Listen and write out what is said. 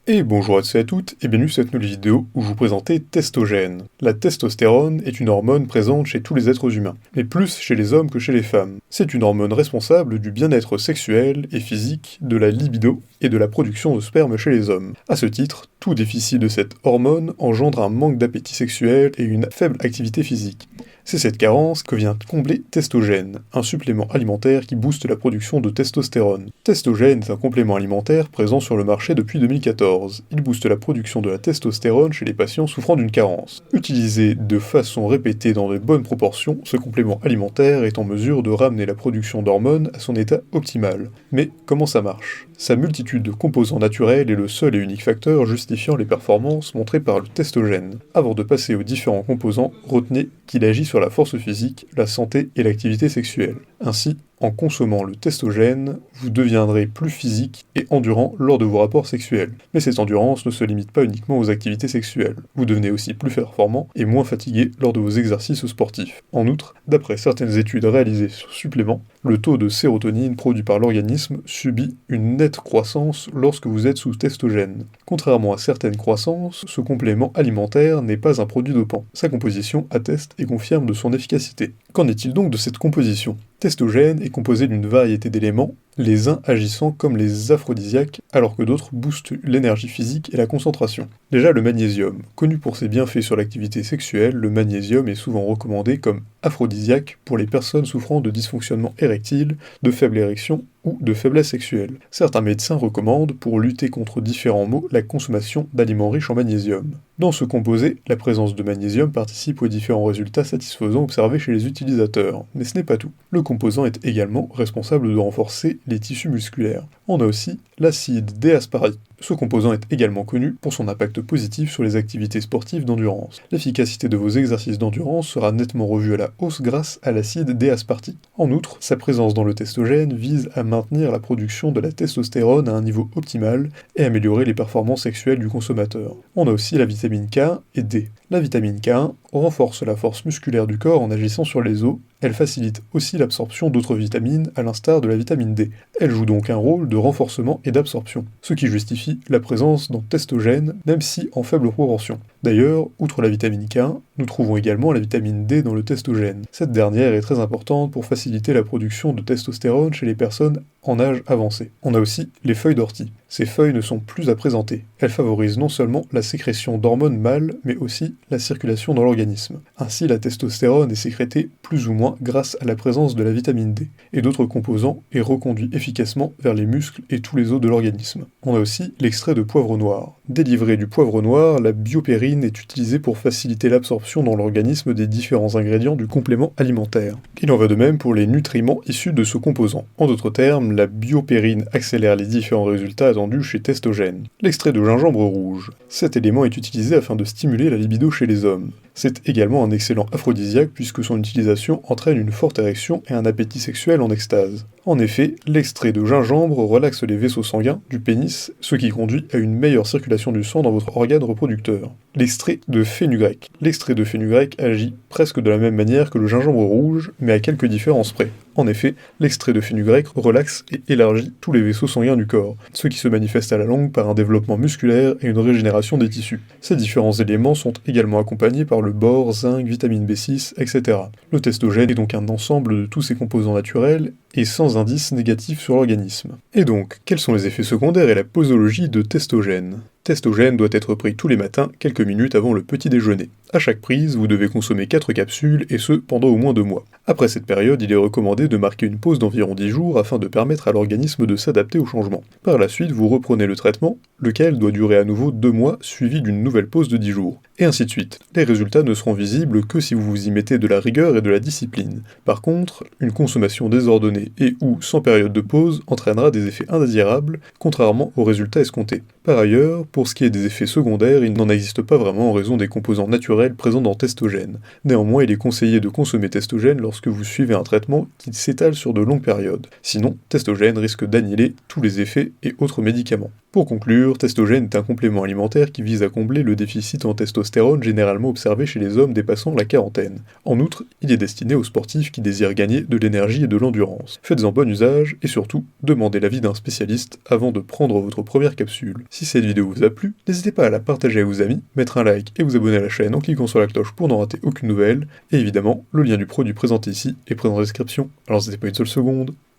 Et bonjour à tous et à toutes, et bienvenue sur cette nouvelle vidéo où je vous présentais Testogène. La testostérone est une hormone présente chez tous les êtres humains, mais plus chez les hommes que chez les femmes. C'est une hormone responsable du bien-être sexuel et physique, de la libido et de la production de sperme chez les hommes. À ce titre, tout déficit de cette hormone engendre un manque d'appétit sexuel et une faible activité physique. C'est cette carence que vient combler Testogène, un supplément alimentaire qui booste la production de testostérone. Testogène est un complément alimentaire présent sur le marché depuis 2014. Il booste la production de la testostérone chez les patients souffrant d'une carence. Utilisé de façon répétée dans de bonnes proportions, ce complément alimentaire est en mesure de ramener la production d'hormones à son état optimal. Mais comment ça marche ? Sa multitude de composants naturels est le seul et unique facteur justifiant les performances montrées par le testogène. Avant de passer aux différents composants, retenez qu'il agit sur la force physique, la santé et l'activité sexuelle. Ainsi, en consommant le testogène, vous deviendrez plus physique et endurant lors de vos rapports sexuels. Mais cette endurance ne se limite pas uniquement aux activités sexuelles. Vous devenez aussi plus performant et moins fatigué lors de vos exercices sportifs. En outre, d'après certaines études réalisées sur suppléments, le taux de sérotonine produit par l'organisme subit une nette croissance lorsque vous êtes sous testogène. Contrairement à certaines croissances, ce complément alimentaire n'est pas un produit dopant. Sa composition atteste et confirme de son efficacité. Qu'en est-il donc de cette composition ? Testogène est composé d'une variété d'éléments, les uns agissant comme les aphrodisiaques, alors que d'autres boostent l'énergie physique et la concentration. Déjà le magnésium. Connu pour ses bienfaits sur l'activité sexuelle, le magnésium est souvent recommandé comme aphrodisiaque pour les personnes souffrant de dysfonctionnement érectile, de faible érection ou de faiblesse sexuelle. Certains médecins recommandent, pour lutter contre différents maux, la consommation d'aliments riches en magnésium. Dans ce composé, la présence de magnésium participe aux différents résultats satisfaisants observés chez les utilisateurs. Mais ce n'est pas tout. Le composant est également responsable de renforcer les tissus musculaires. On a aussi l'acide D-aspartate. Ce composant est également connu pour son impact positif sur les activités sportives d'endurance. L'efficacité de vos exercices d'endurance sera nettement revue à la hausse grâce à l'acide D-aspartique. En outre, sa présence dans le testogène vise à maintenir la production de la testostérone à un niveau optimal et améliorer les performances sexuelles du consommateur. On a aussi la vitamine K et D. La vitamine K1 renforce la force musculaire du corps en agissant sur les os. Elle facilite aussi l'absorption d'autres vitamines, à l'instar de la vitamine D. Elle joue donc un rôle de renforcement et d'absorption, ce qui justifie la présence dans testogène, même si en faible proportion. D'ailleurs, outre la vitamine K1, nous trouvons également la vitamine D dans le testogène. Cette dernière est très importante pour faciliter la production de testostérone chez les personnes en âge avancé. On a aussi les feuilles d'ortie. Ces feuilles ne sont plus à présenter. Elles favorisent non seulement la sécrétion d'hormones mâles, mais aussi la circulation dans l'organisme. Ainsi, la testostérone est sécrétée plus ou moins grâce à la présence de la vitamine D et d'autres composants et reconduit efficacement vers les muscles et tous les os de l'organisme. On a aussi l'extrait de poivre noir. Délivré du poivre noir, la biopérine est utilisée pour faciliter l'absorption dans l'organisme des différents ingrédients du complément alimentaire. Il en va de même pour les nutriments issus de ce composant. En d'autres termes, la biopérine accélère les différents résultats attendus chez testogène. L'extrait de gingembre rouge. Cet élément est utilisé afin de stimuler la libido chez les hommes. C'est également un excellent aphrodisiaque puisque son utilisation entraîne une forte érection et un appétit sexuel en extase. En effet, l'extrait de gingembre relaxe les vaisseaux sanguins du pénis, ce qui conduit à une meilleure circulation du sang dans votre organe reproducteur. L'extrait de fenugrec. L'extrait de fenugrec agit presque de la même manière que le gingembre rouge, mais à quelques différences près. En effet, l'extrait de fenugrec relaxe et élargit tous les vaisseaux sanguins du corps, ce qui se manifeste à la longue par un développement musculaire et une régénération des tissus. Ces différents éléments sont également accompagnés par le bore, zinc, vitamine B6, etc. Le testogène est donc un ensemble de tous ces composants naturels et sans indice négatif sur l'organisme. Et donc, quels sont les effets secondaires et la posologie de testogène ? Testogène doit être pris tous les matins, quelques minutes avant le petit déjeuner. À chaque prise, vous devez consommer 4 capsules, et ce, pendant au moins 2 mois. Après cette période, il est recommandé de marquer une pause d'environ 10 jours afin de permettre à l'organisme de s'adapter au changement. Par la suite, vous reprenez le traitement, lequel doit durer à nouveau 2 mois, suivi d'une nouvelle pause de 10 jours. Et ainsi de suite. Les résultats ne seront visibles que si vous vous y mettez de la rigueur et de la discipline. Par contre, une consommation désordonnée et ou sans période de pause entraînera des effets indésirables, contrairement aux résultats escomptés. Par ailleurs, pour ce qui est des effets secondaires, il n'en existe pas vraiment en raison des composants naturels naturel présent dans Testogène. Néanmoins, il est conseillé de consommer Testogène lorsque vous suivez un traitement qui s'étale sur de longues périodes. Sinon, Testogène risque d'annihiler tous les effets et autres médicaments. Pour conclure, Testogène est un complément alimentaire qui vise à combler le déficit en testostérone généralement observé chez les hommes dépassant la quarantaine. En outre, il est destiné aux sportifs qui désirent gagner de l'énergie et de l'endurance. Faites-en bon usage et surtout, demandez l'avis d'un spécialiste avant de prendre votre première capsule. Si cette vidéo vous a plu, n'hésitez pas à la partager à vos amis, mettre un like et vous abonner à la chaîne en cliquant sur la cloche pour n'en rater aucune nouvelle, et évidemment, le lien du produit présenté ici est présent en description, alors n'hésitez pas une seule seconde.